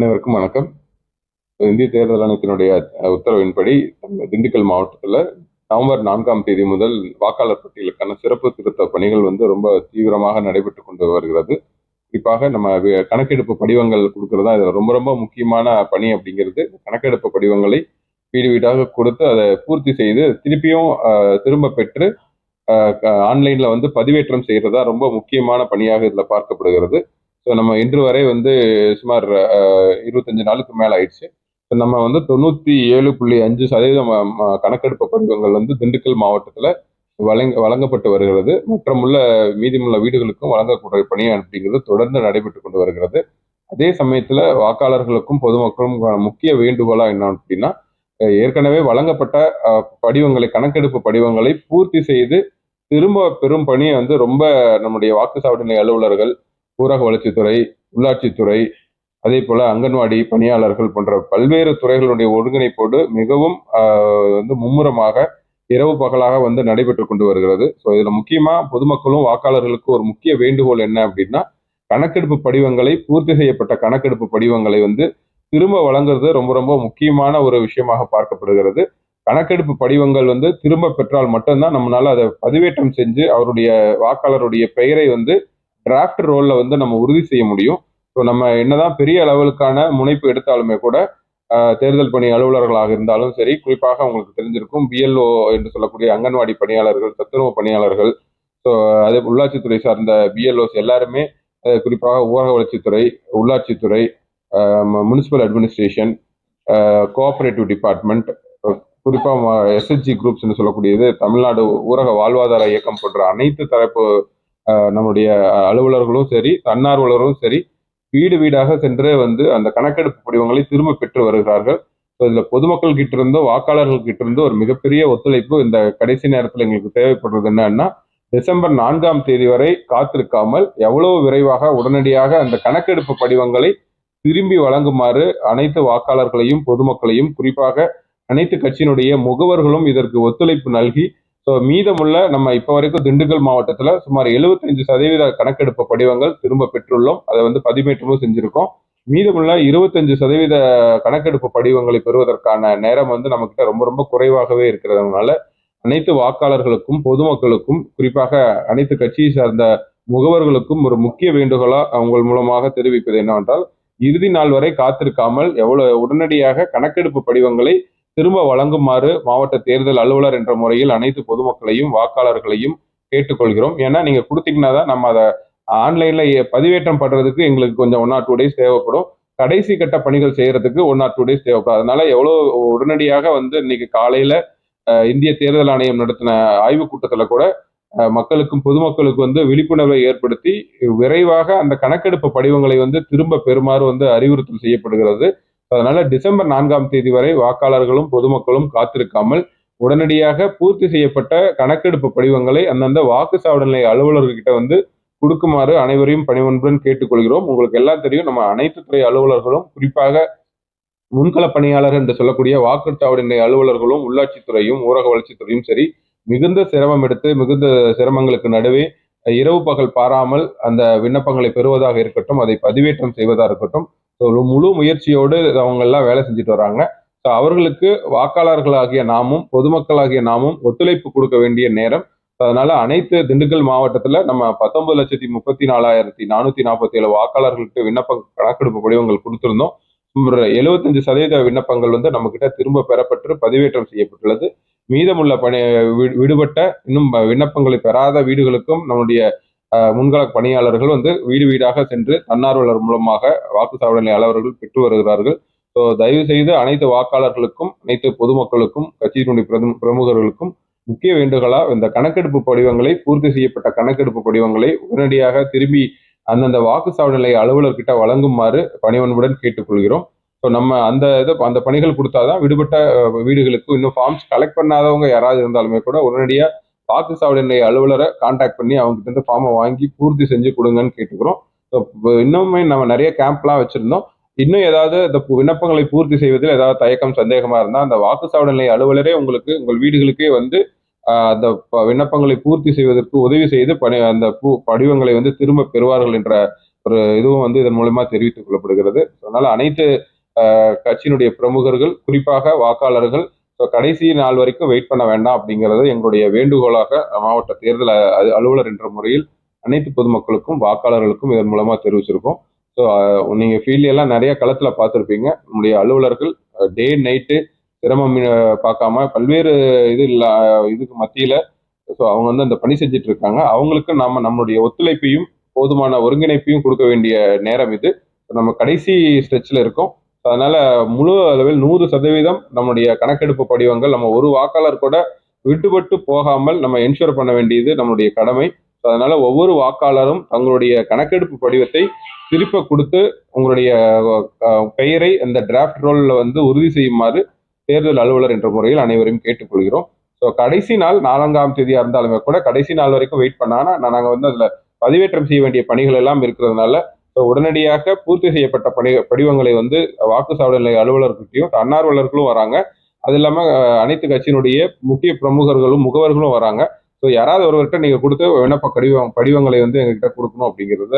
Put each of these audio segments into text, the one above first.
அனைவருக்கும் வணக்கம். இந்திய தேர்தல் ஆணையத்தினுடைய உத்தரவின்படி திண்டுக்கல் மாவட்டத்தில் நவம்பர் 4ஆம் தேதி முதல் வாக்காளர் பட்டியலுக்கான சிறப்பு திருத்த பணிகள் ரொம்ப தீவிரமாக நடைபெற்று கொண்டு வருகிறது. குறிப்பாக நம்ம கணக்கெடுப்பு படிவங்கள் கொடுக்கறதா இதுல ரொம்ப ரொம்ப முக்கியமான பணி அப்படிங்கிறது. கணக்கெடுப்பு படிவங்களை வீடு வீடாக கொடுத்து அதை பூர்த்தி செய்து திருப்பியும் திரும்ப பெற்று ஆன்லைன்ல பதிவேற்றம் செய்யறதா ரொம்ப முக்கியமான பணியாக இதுல பார்க்கப்படுகிறது. ஸோ நம்ம இன்று வரை சுமார் 25 நாளுக்கு மேல ஆயிடுச்சு. நம்ம 97.5% கணக்கெடுப்பு படிவங்கள் திண்டுக்கல் மாவட்டத்துல வழங்கப்பட்டு வருகிறது. மற்றமுள்ள மீதமுள்ள வீடுகளுக்கும் வழங்கக்கூடிய பணி அப்படிங்கிறது தொடர்ந்து நடைபெற்று கொண்டு வருகிறது. அதே சமயத்துல வாக்காளர்களுக்கும் பொதுமக்களும் முக்கிய வேண்டுகோளா என்ன அப்படின்னா, ஏற்கனவே வழங்கப்பட்ட படிவங்களை கணக்கெடுப்பு படிவங்களை பூர்த்தி செய்து திரும்ப பெறும் பணி ரொம்ப நம்முடைய வாக்குச்சாவடி நிலைய அலுவலர்கள், ஊரக வளர்ச்சித்துறை, உள்ளாட்சித்துறை, அதே போல அங்கன்வாடி பணியாளர்கள் போன்ற பல்வேறு துறைகளுடைய ஒருங்கிணைப்போடு மிகவும் மும்முரமாக இரவு பகலாக நடைபெற்று கொண்டு வருகிறது. ஸோ இதுல முக்கியமா பொதுமக்களும் வாக்காளர்களுக்கு ஒரு முக்கிய வேண்டுகோள் என்ன அப்படின்னா, கணக்கெடுப்பு படிவங்களை பூர்த்தி செய்யப்பட்ட கணக்கெடுப்பு படிவங்களை திரும்ப வழங்குறது ரொம்ப ரொம்ப முக்கியமான ஒரு விஷயமாக பார்க்கப்படுகிறது. கணக்கெடுப்பு படிவங்கள் திரும்ப பெற்றால் மட்டும்தான் நம்மளால அதை பதிவேற்றம் செஞ்சு அவருடைய வாக்காளருடைய பெயரை டிராஃப்ட் ரோல்ல நம்ம உறுதி செய்ய முடியும். ஸோ நம்ம என்னதான் பெரிய அளவுக்கான முனைப்பு எடுத்தாலுமே கூட தேர்தல் பணி அலுவலர்களாக இருந்தாலும் சரி, குறிப்பாக உங்களுக்கு தெரிஞ்சிருக்கும் பிஎல்ஓ என்று சொல்லக்கூடிய அங்கன்வாடி பணியாளர்கள், சத்துணவு பணியாளர்கள், ஸோ அதே உள்ளாட்சித்துறை சார்ந்த பிஎல்ஓஸ் எல்லாருமே, குறிப்பாக ஊரக வளர்ச்சித்துறை, உள்ளாட்சித்துறை, முனிசிபல் அட்மினிஸ்ட்ரேஷன், கோஆபரேட்டிவ் டிபார்ட்மெண்ட், குறிப்பாக எஸ்ஹெச்ஜி குரூப்ஸ்ன்னு சொல்லக்கூடியது, தமிழ்நாடு ஊரக வாழ்வாதார இயக்கம் போன்ற அனைத்து தரப்பு நம்முடைய அலுவலர்களும் சரி, தன்னார்வலரும் சரி, வீடு வீடாக சென்று அந்த கணக்கெடுப்பு படிவங்களை திரும்ப பெற்று வருகிறார்கள். இதுல பொதுமக்கள் கிட்ட இருந்தோ வாக்காளர்கள் கிட்ட இருந்தோ ஒரு மிகப்பெரிய ஒத்துழைப்பு இந்த கடைசி நேரத்தில் எங்களுக்கு தேவைப்படுறது என்னன்னா, டிசம்பர் 4ஆம் தேதி வரை காத்திருக்காமல் எவ்வளவு விரைவாக உடனடியாக அந்த கணக்கெடுப்பு படிவங்களை திரும்பி வழங்குமாறு அனைத்து வாக்காளர்களையும் பொதுமக்களையும், குறிப்பாக அனைத்து கட்சியினுடைய முகவர்களும் இதற்கு ஒத்துழைப்பு நல்கி, ஸோ மீதமுள்ள நம்ம இப்போ வரைக்கும் திண்டுக்கல் மாவட்டத்தில் சுமார் 75% கணக்கெடுப்பு படிவங்கள் திரும்ப பெற்றுள்ளோம். அதை பதிவேற்றமும் செஞ்சிருக்கோம். மீதமுள்ள 25% கணக்கெடுப்பு படிவங்களை பெறுவதற்கான நேரம் நம்ம கிட்ட ரொம்ப ரொம்ப குறைவாகவே இருக்கிறதுனால அனைத்து வாக்காளர்களுக்கும் பொதுமக்களுக்கும், குறிப்பாக அனைத்து கட்சியை சார்ந்த முகவர்களுக்கும் ஒரு முக்கிய வேண்டுகோளா உங்கள் மூலமாக தெரிவிப்பது என்னவென்றால், இறுதி நாள் வரை காத்திருக்காமல் எவ்வளவு உடனடியாக கணக்கெடுப்பு படிவங்களை திரும்ப வழங்குமாறு மாவட்ட தேர்தல் அலுவலர் என்ற முறையில் அனைத்து பொதுமக்களையும் வாக்காளர்களையும் கேட்டுக்கொள்கிறோம். ஏன்னா நீங்க கொடுத்தீங்கன்னா தான் நம்ம அதை ஆன்லைன்ல பதிவேற்றம் பண்றதுக்கு எங்களுக்கு கொஞ்சம் 1 or 2 days தேவைப்படும். கடைசி கட்ட பணிகள் செய்யறதுக்கு 1 or 2 days தேவைப்படும். அதனால எவ்வளவு உடனடியாக இன்னைக்கு காலையில இந்திய தேர்தல் ஆணையம் நடத்தின ஆய்வு கூட்டத்துல கூட மக்களுக்கும் பொதுமக்களுக்கு விழிப்புணர்வை ஏற்படுத்தி விரைவாக அந்த கணக்கெடுப்பு படிவங்களை திரும்ப பெறுமாறு அறிவுறுத்தல் செய்யப்படுகிறது. அதனால டிசம்பர் 4ஆம் தேதி வரை வாக்காளர்களும் பொதுமக்களும் காத்திருக்காமல் உடனடியாக பூர்த்தி செய்யப்பட்ட கணக்கெடுப்பு படிவங்களை அந்தந்த வாக்குச்சாவடி நிலைய அலுவலர்கிட்ட கொடுக்குமாறு அனைவரையும் பணிவன்புடன் கேட்டுக்கொள்கிறோம். உங்களுக்கு எல்லாம் தெரியும், நம்ம அனைத்து துறை அலுவலர்களும், குறிப்பாக முன்கள பணியாளர் என்று சொல்லக்கூடிய வாக்குச்சாவடி நிலைய அலுவலர்களும், உள்ளாட்சித்துறையும் ஊரக வளர்ச்சித்துறையும் சரி, மிகுந்த சிரமம் எடுத்து மிகுந்த சிரமங்களுக்கு நடுவே இரவு பகல் பாராமல் அந்த விண்ணப்பங்களை பெறுவதாக இருக்கட்டும், அதை பதிவேற்றம் செய்வதாக இருக்கட்டும், ஒரு முழு முயற்சியோடு அவங்க எல்லாம் வேலை செஞ்சுட்டு வராங்க. ஸோ அவர்களுக்கு வாக்காளர்களாகிய நாமும் பொதுமக்களாகிய நாமும் ஒத்துழைப்பு கொடுக்க வேண்டிய நேரம். அதனால அனைத்து திண்டுக்கல் மாவட்டத்துல நம்ம 19,34,447 வாக்காளர்களுக்கு விண்ணப்ப கணக்கெடுப்பு படிவங்கள் கொடுத்திருந்தோம். 75% விண்ணப்பங்கள் நம்ம கிட்ட திரும்ப பெறப்பட்டு பதிவேற்றம் செய்யப்பட்டுள்ளது. மீதமுள்ள விடுபட்ட இன்னும் விண்ணப்பங்களை பெறாத வீடுகளுக்கும் நம்முடைய முன்கள பணியாளர்கள் வீடு வீடாக சென்று தன்னார்வலர் மூலமாக வாக்குச்சாவடி நிலைய அலுவலர்கள் பெற்று வருகிறார்கள். ஸோ தயவு செய்து அனைத்து வாக்காளர்களுக்கும் அனைத்து பொதுமக்களுக்கும் கட்சியினுடைய பிரமுகர்களுக்கும் முக்கிய வேண்டுகோளா, இந்த கணக்கெடுப்பு படிவங்களை பூர்த்தி செய்யப்பட்ட கணக்கெடுப்பு படிவங்களை உடனடியாக திரும்பி அந்தந்த வாக்குச்சாவடி நிலைய அலுவலர்கிட்ட வழங்குமாறு பணிவன்புடன் கேட்டுக்கொள்கிறோம். ஸோ நம்ம அந்த பணிகள் கொடுத்தாதான் விடுபட்ட வீடுகளுக்கு இன்னும் ஃபார்ம்ஸ் கலெக்ட் பண்ணாதவங்க யாராவது இருந்தாலுமே கூட உடனடியா வாக்குச்சாவடி நிலைய அலுவலரை கான்டாக்ட் பண்ணி அவங்க கிட்ட இருந்து ஃபார்மை வாங்கி பூர்த்தி செஞ்சு கொடுங்கன்னு கேட்டுக்கிறோம். இன்னுமே நம்ம நிறைய கேம்ப்லாம் வச்சிருந்தோம். இன்னும் ஏதாவது இந்த விண்ணப்பங்களை பூர்த்தி செய்வதில் ஏதாவது தயக்கம் சந்தேகமா இருந்தால் அந்த வாக்குச்சாவடி நிலைய அலுவலரே உங்களுக்கு உங்கள் வீடுகளுக்கே அந்த விண்ணப்பங்களை பூர்த்தி செய்வதற்கு உதவி செய்து அந்த படிவங்களை திரும்ப பெறுவார்கள் என்ற ஒரு இதுவும் வந்து இதன் மூலமா தெரிவித்துக் கொள்ளப்படுகிறது. அதனால அனைத்து கட்சியினுடைய பிரமுகர்கள், குறிப்பாக வாக்காளர்கள் கடைசி நாள் வரைக்கும் வெயிட் பண்ண வேண்டாம் அப்படிங்கிறது எங்களுடைய வேண்டுகோளாக மாவட்ட தேர்தல் அலுவலர் என்ற முறையில் அனைத்து பொதுமக்களுக்கும் வாக்காளர்களுக்கும் இதன் மூலமா தெரிவிச்சிருக்கோம். ஸோ நீங்க ஃபீல்ட் எல்லாம் நிறைய களத்துல பார்த்துருப்பீங்க. நம்முடைய அலுவலர்கள் டே நைட்டு சிரமம் பார்க்காம பல்வேறு இதுக்கு மத்தியில அவங்க வந்து அந்த பணி செஞ்சுட்டு இருக்காங்க. அவங்களுக்கு நாம நம்மளுடைய ஒத்துழைப்பையும் போதுமான ஒருங்கிணைப்பையும் கொடுக்க வேண்டிய நேரம் இது. நம்ம கடைசி ஸ்ட்ரெச்ல இருக்கோம். அதனால முழு அளவில் 100% நம்முடைய கணக்கெடுப்பு படிவங்கள் நம்ம ஒரு வாக்காளர் கூட விட்டுபட்டு போகாமல் நம்ம என்ஷூர் பண்ண வேண்டியது நம்மளுடைய கடமை. அதனால ஒவ்வொரு வாக்காளரும் தங்களுடைய கணக்கெடுப்பு படிவத்தை திருப்ப கொடுத்து உங்களுடைய பெயரை அந்த டிராஃப்ட் ரோல்ல வந்து உறுதி செய்யுமாறு தேர்தல் அலுவலர் என்ற முறையில் அனைவரையும் கேட்டுக்கொள்கிறோம். ஸோ கடைசி நாள் 4ஆம் தேதியா இருந்தாலுமே கூட கடைசி நாள் வரைக்கும் வெயிட் பண்ணானா நாங்கள் வந்து அதுல பதிவேற்றம் செய்ய வேண்டிய பணிகள் எல்லாம் இருக்கிறதுனால உடனடியாக பூர்த்தி செய்யப்பட்ட படிவங்களை வந்து வாக்குச்சாவடி நிலைய அலுவலர்கிட்டையும் தன்னார்வலர்களும் வராங்க. அது இல்லாம அனைத்து கட்சியினுடைய முக்கிய பிரமுகர்களும் முகவர்களும் வராங்க. ஸோ யாராவது ஒருவர்கிட்ட நீங்க கொடுத்து விண்ணப்ப படிவங்களை வந்து எங்ககிட்ட கொடுக்கணும் அப்படிங்கிறத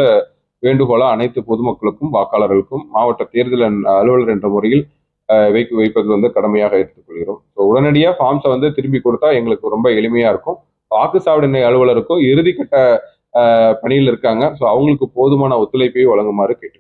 வேண்டுகோளா அனைத்து பொதுமக்களுக்கும் வாக்காளர்களுக்கும் மாவட்ட தேர்தல் அலுவலர் என்ற முறையில் வைப்பது வந்து கடமையாக எடுத்துக்கொள்கிறோம். உடனடியா ஃபார்ம்ஸை வந்து திரும்பி கொடுத்தா எங்களுக்கு ரொம்ப எளிமையா இருக்கும். வாக்குச்சாவடி நிலைய அலுவலருக்கும் இறுதிக்கட்ட பணியில் இருக்காங்க. ஸோ அவங்களுக்கு போதுமான ஒத்துழைப்பை வழங்குமாறு கேட்டு